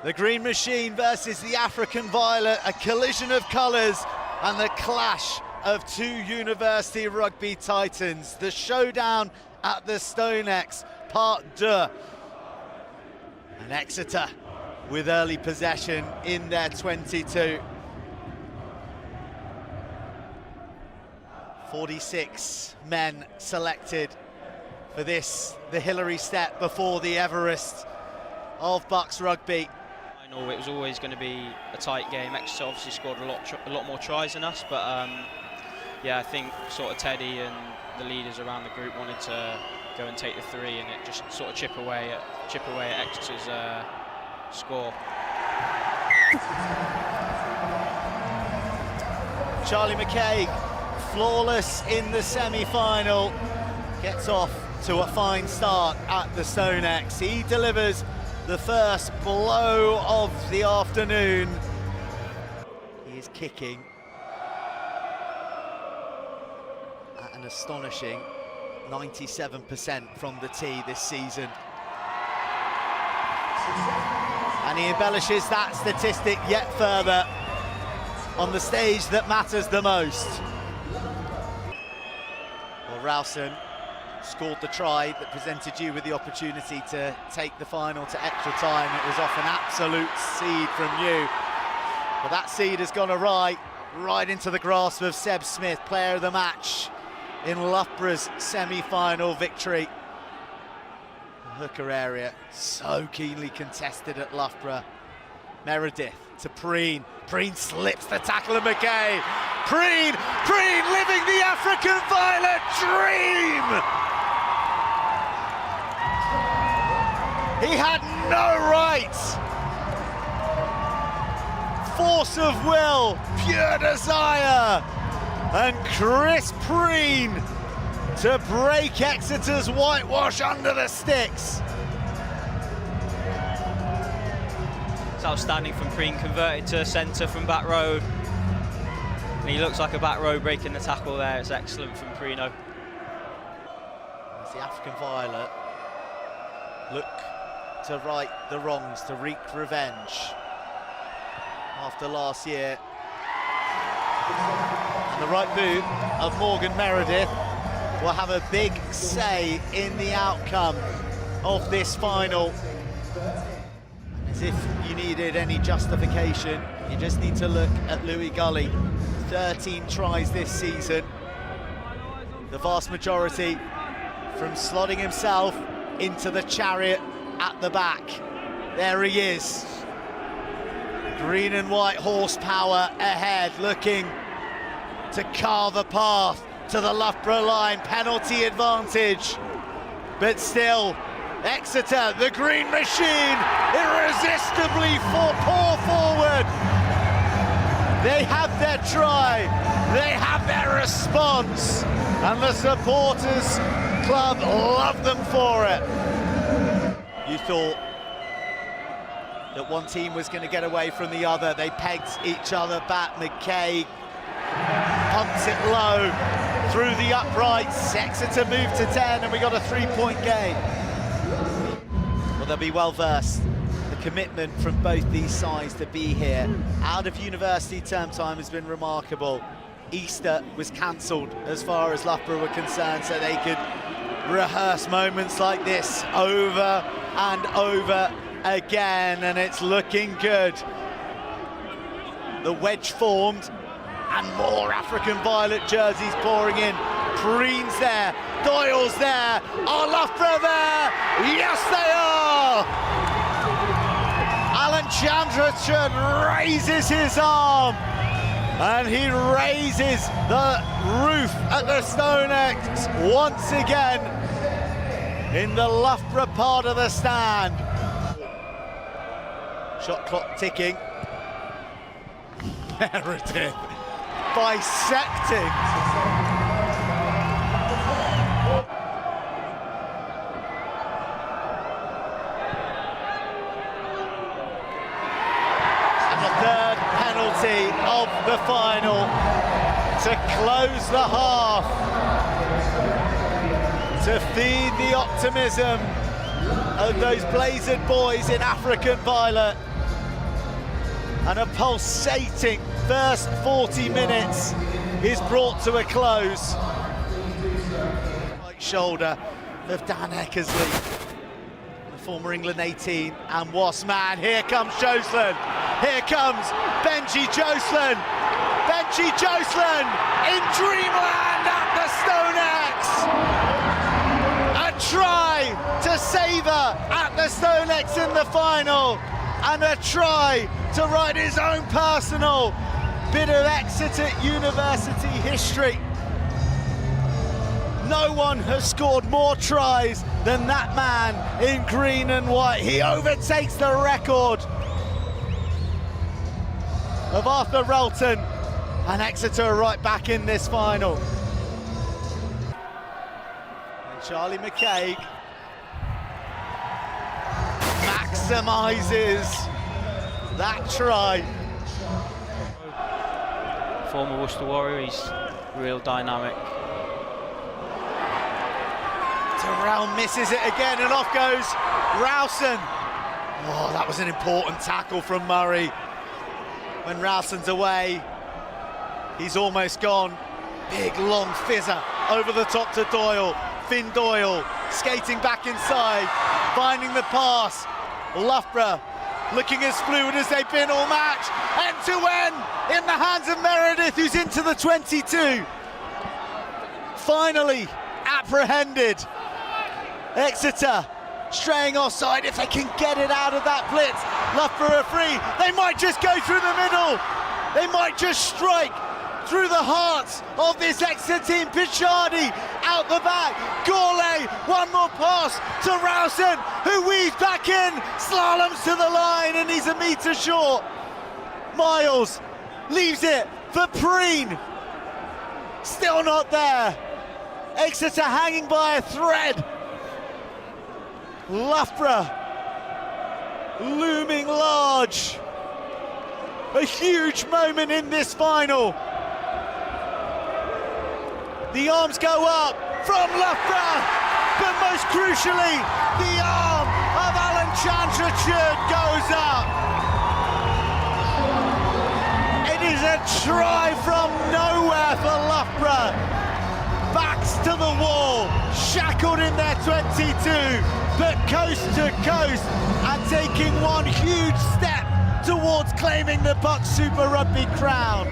The Green Machine versus the African Violet, a collision of colours and the clash of two university rugby titans. The showdown at the StoneX, part 2. And Exeter with early possession in their 22. 46 men selected for this, the Hillary step before the Everest of BUCS Rugby. It was always going to be a tight game. Exeter obviously scored a lot more tries than us, but yeah, I think sort of Teddy and the leaders around the group wanted to go and take the 3, and it just sort of chip away at Exeter's score. Charlie McKay, flawless in the semi-final, gets off to a fine start at the StoneX. He delivers the first blow of the afternoon. He is kicking at an astonishing 97% from the tee this season. And he embellishes that statistic yet further on the stage that matters the most. Well, Rowson scored the try that presented you with the opportunity to take the final to extra time. It was off an absolute seed from you. But that seed has gone awry, right into the grasp of Seb Smith, player of the match in Loughborough's semi-final victory. The hooker area so keenly contested at Loughborough. Meredith to Preen. Preen slips the tackle of McKay. Preen living the African Violet dream! He had no right. Force of will, pure desire. And Chris Preen to break Exeter's whitewash under the sticks. It's outstanding from Preen, converted to centre from back row. And he looks like a back row breaking the tackle there. It's excellent from Preeno. As the African Violet look to right the wrongs, to wreak revenge after last year. And the right boot of Morgan Meredith will have a big say in the outcome of this final. As if you needed any justification, you just need to look at Louis Gully. 13 tries this season, the vast majority from slotting himself into the chariot at the back. There he is. Green and white horsepower ahead, looking to carve a path to the Loughborough line. Penalty advantage, but still, Exeter, the Green Machine, irresistibly pour forward. They have their try, they have their response, and the supporters club love them for it. You thought that one team was going to get away from the other. They pegged each other back. McKay pumps it low through the uprights. Exeter moved to 10 and we got a 3-point game. Well, they'll be well versed. The commitment from both these sides to be here out of university term time has been remarkable. Easter was cancelled as far as Loughborough were concerned, so they could rehearse moments like this over and over again, and it's looking good. The wedge formed and more African Violet jerseys pouring in. Preen's there, Doyle's there, are Loughborough there? Yes, they are! Alan Chandrachurn raises his arm and he raises the roof at the StoneX once again in the Loughborough part of the stand. Shot clock ticking. Meredith bisecting. And the third penalty of the final to close the half, to feed the optimism of those blazered boys in African Violet. And a pulsating first 40 minutes is brought to a close. Right shoulder of Dan Eckersley, the former England 18 and Wasps man. Here comes Joslan. Here comes Benji Joslan. Benji Joslan in dreamland at the StoneX. A try to savour at the StoneX in the final, and a try to write his own personal bit of Exeter University history. No one has scored more tries than that man in green and white. He overtakes the record of Arthur Relton, and Exeter are right back in this final. And Charlie McCaig maximises that try. Former Worcester Warrior, he's real dynamic. Terrell misses it again, and off goes Rowson. Oh, that was an important tackle from Murray. When Rowson's away, he's almost gone. Big long fizzer over the top to Doyle. Finn Doyle skating back inside, finding the pass. Loughborough looking as fluid as they've been all match. End to end in the hands of Meredith, who's into the 22. Finally apprehended. Exeter straying offside. If they can get it out of that blitz, Loughborough are free. They might just go through the middle. They might just strike through the hearts of this Exeter team. Pichardi out the back. Gourlay, one more pass to Rowson, who weaves back in, slaloms to the line, and he's a metre short. Miles leaves it for Preen. Still not there. Exeter hanging by a thread. Loughborough looming large. A huge moment in this final. The arms go up from Loughborough, but most crucially, the arm of Alan Chandrachud goes up. It is a try from nowhere for Loughborough. Backs to the wall, shackled in their 22, but coast to coast and taking one huge step towards claiming the BUCS Super Rugby crown.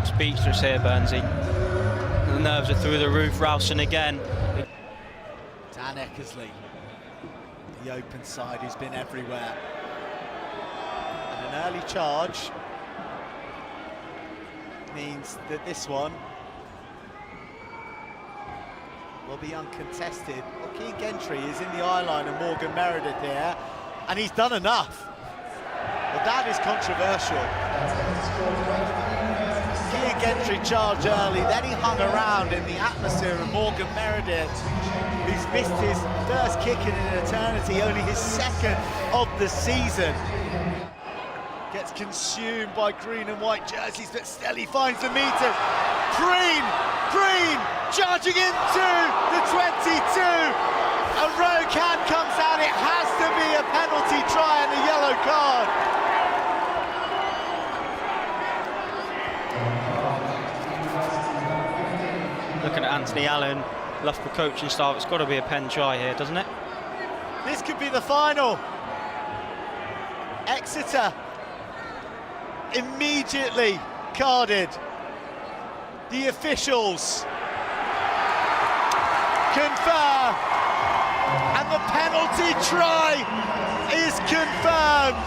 Speechless here, Burnsy. The nerves are through the roof. Rowson again. Dan Eckersley, the open side, who's been everywhere. And an early charge means that this one will be uncontested. Well, Keane Gentry is in the eye line of Morgan Meredith here, and he's done enough. But that is controversial. Keane Gentry charged early, then he hung around in the atmosphere of Morgan Meredith, who's missed his first kick in an eternity, only his second of the season. Gets consumed by green and white jerseys, but still he finds the meters. Preen charging into the 22. A rogue hand comes out. It has to be a penalty try and a yellow card. Looking at Anthony Allen, Loughborough coaching staff, it's got to be a pen try here, doesn't it? This could be the final. Exeter immediately carded. The officials confer, and the penalty try is confirmed.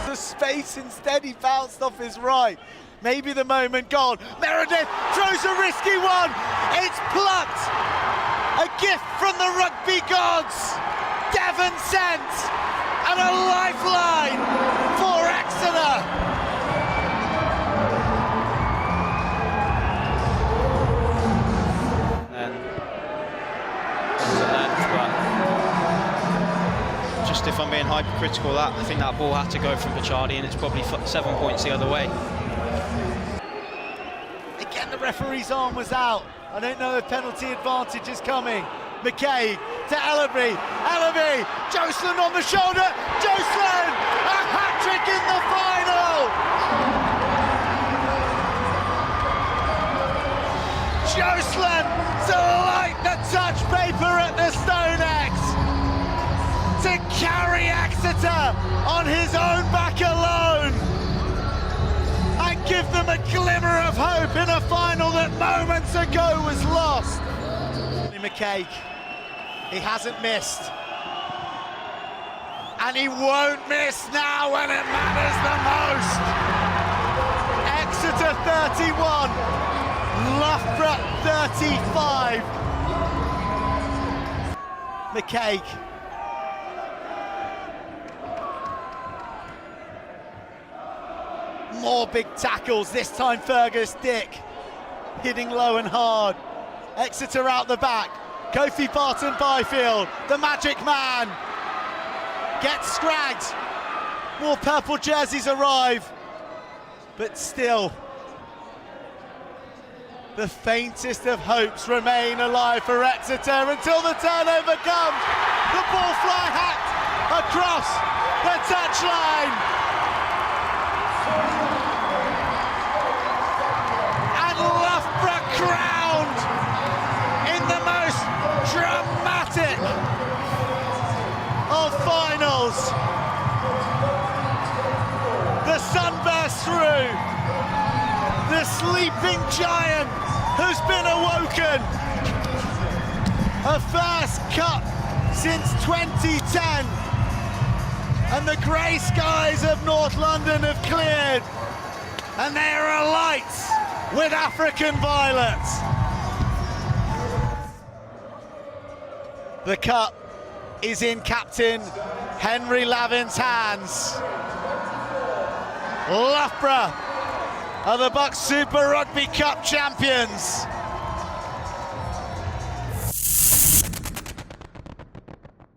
The space, instead he bounced off his right. Maybe the moment gone. Meredith throws a risky one. It's plucked. A gift from the rugby gods. Devon sent, and a lifeline for Exeter. Just if I'm being hypercritical, I think that ball had to go from Pichardi, and it's probably 7 points the other way. Again, the referee's arm was out. I don't know if penalty advantage is coming. McKay to Ellaby, Jocelyn on the shoulder, Jocelyn! A hat-trick in the final! Jocelyn to light the touch paper at the StoneX, to carry Exeter on his own back alone, and give them a glimmer of hope in a final that moments ago was lost. McKay, he hasn't missed, and he won't miss now when it matters the most. Exeter 31, Loughborough 35. McKay. More big tackles, this time Fergus Dick hitting low and hard. Exeter out the back, Kofi Barton Byfield, the magic man, gets scragged. More purple jerseys arrive, but still the faintest of hopes remain alive for Exeter until the turnover comes. The ball fly hacked across the touchline. And Loughborough crowned in the most dramatic of finals. The sun bursts through. The sleeping giant has been awoken. A first cup since 2010. And the grey skies of North London have cleared. And they are alight with African violets. The cup is in Captain Henry Lavin's hands. Loughborough are the BUCS Super Rugby Cup champions.